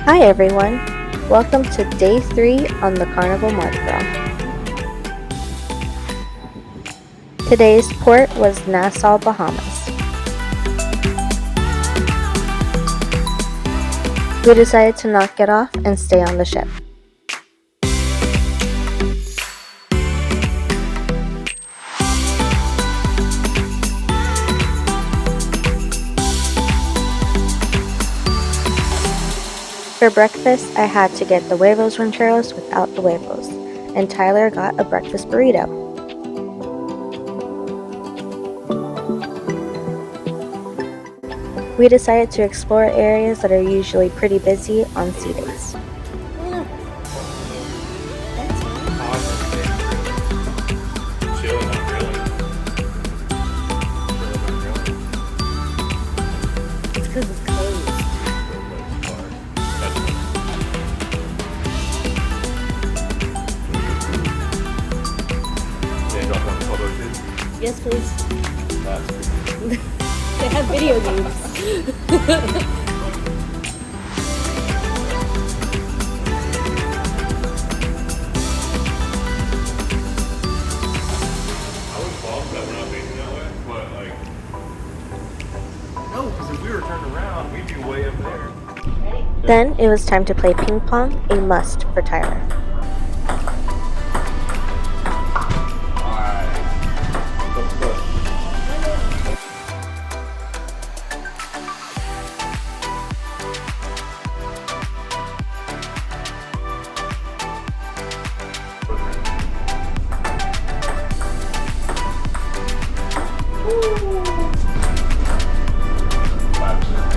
Hi everyone, welcome to day 3 on the Carnival Mardi Gras. Today's port was Nassau, Bahamas. We decided to not get off and stay on the ship. For breakfast, I had to get the huevos rancheros without the huevos, and Tyler got a breakfast burrito. We decided to explore areas that are usually pretty busy on sea days. It's because it's closed. Yes, please. They have video games. I was bummed that we're not facing that way, but like, no, because if we were turned around, we'd be way up there. Then it was time to play ping pong, a must for Tyler.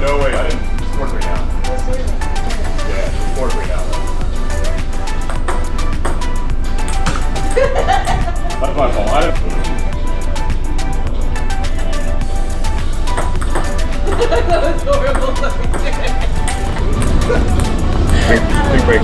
No way, I didn't support right now. Yeah, support right now. That's my fault. I didn't. That was horrible. Big break.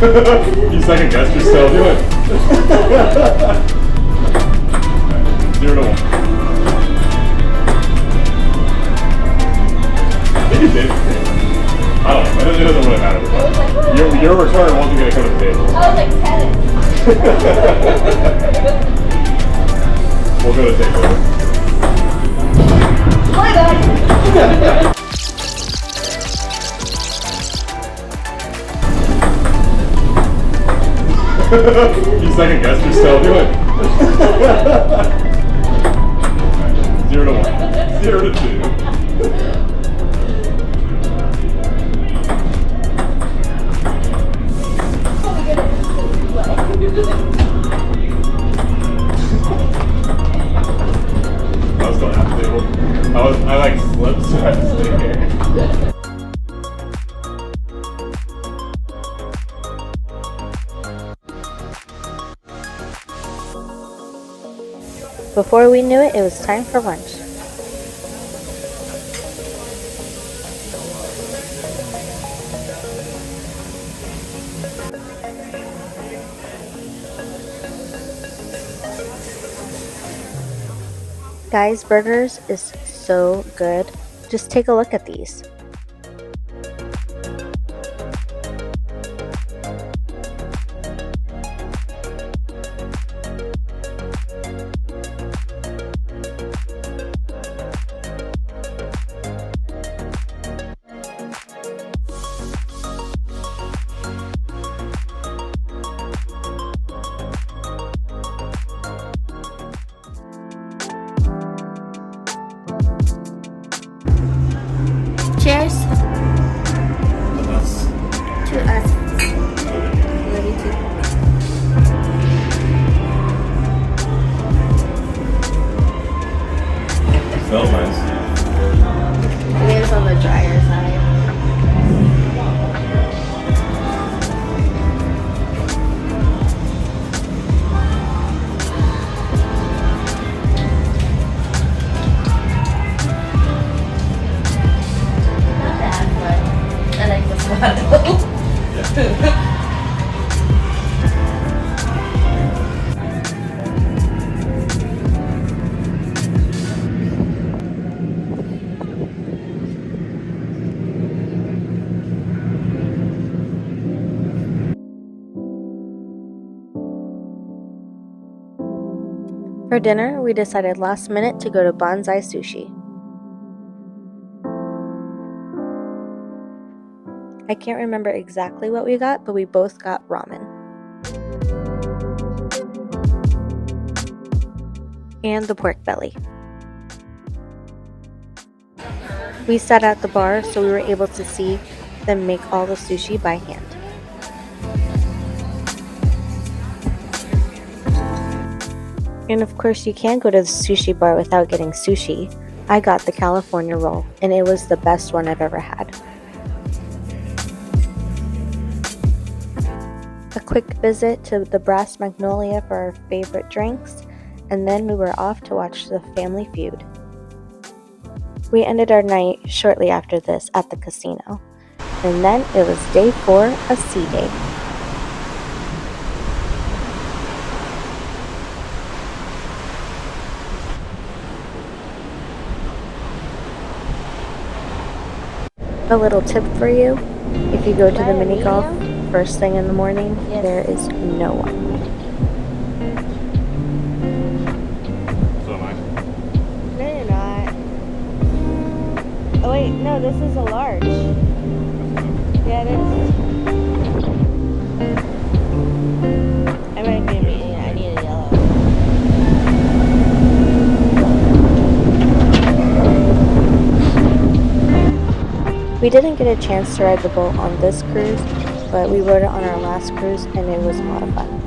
You second guessed yourself. Do it. 0 to 1. I think you did. I don't know. It doesn't really matter. Your return wasn't going to come to the table. I was like 10. We'll go to takeover. My God. You second guessed yourself. Do it. 0 to 1. 0 to 2. I was going half the table. I like slipped, so I had to stay here. Before we knew it, it was time for lunch. Guys, burgers is so good. Just take a look at these. For dinner, we decided last minute to go to Bonsai Sushi. I can't remember exactly what we got, but we both got ramen. And the pork belly. We sat at the bar so we were able to see them make all the sushi by hand. And of course you can't go to the sushi bar without getting sushi. I got the California roll, and it was the best one I've ever had. A quick visit to the Brass Magnolia for our favorite drinks, and then we were off to watch the Family Feud. We ended our night shortly after this at the casino, and then it was day 4 of Sea Day. A little tip for you, if you go to the mini golf first thing in the morning, there is no one. So am I. No, you're not. Oh wait, no, this is a large. Yeah, it is. I might be meaning I need a yellow. We didn't get a chance to ride the boat on this cruise, but we rode it on our last cruise and it was a lot of fun.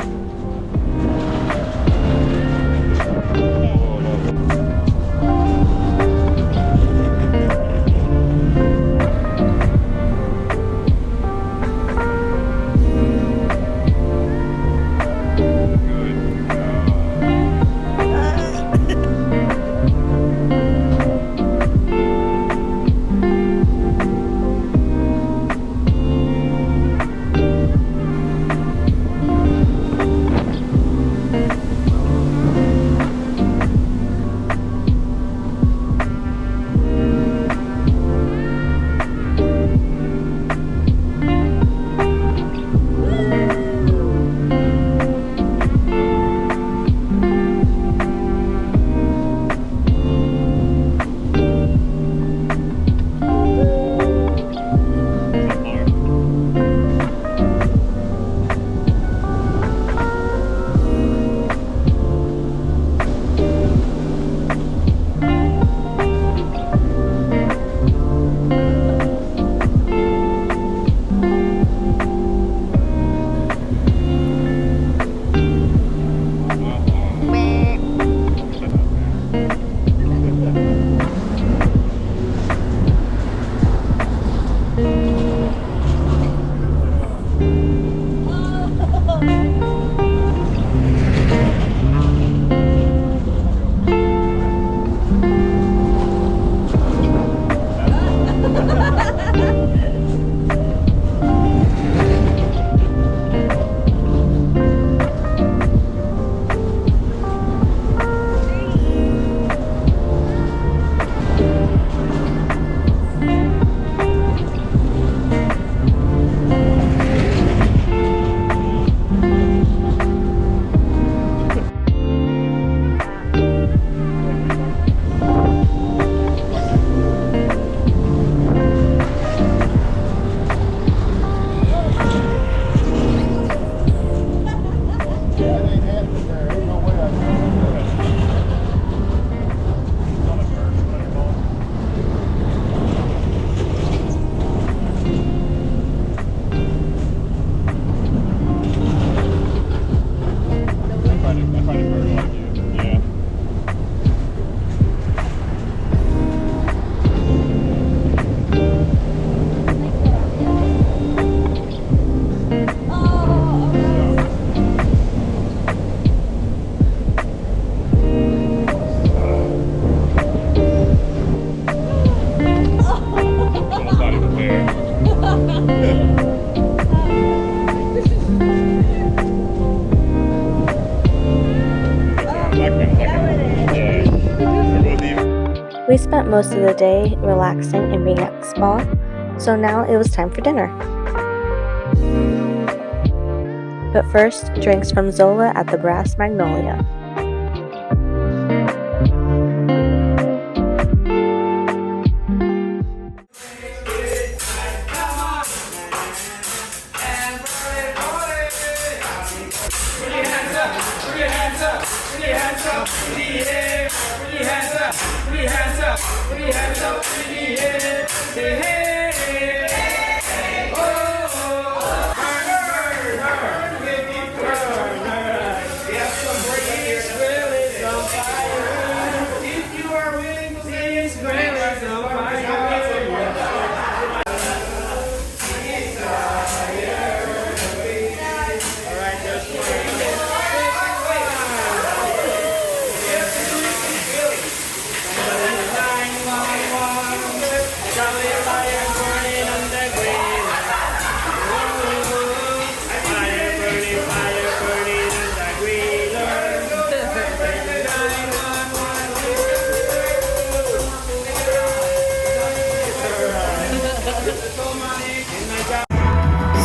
We spent most of the day relaxing and being at the spa, so now it was time for dinner. But first, drinks from Zola at the Brass Magnolia.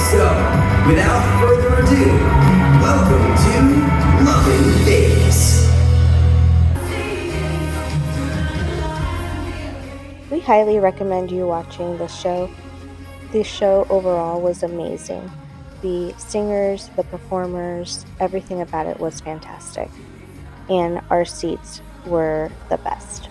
So, without further ado, welcome to Loving Vegas. We highly recommend you watching this show. The show overall was amazing. The singers, the performers, everything about it was fantastic. And our seats were the best.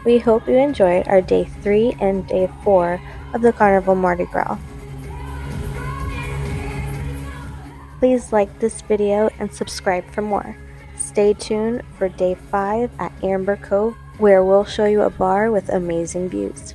We hope you enjoyed our day 3 and day 4 of the Carnival Mardi Gras. Please like this video and subscribe for more. Stay tuned for day 5 at Amber Cove, where we'll show you a bar with amazing views.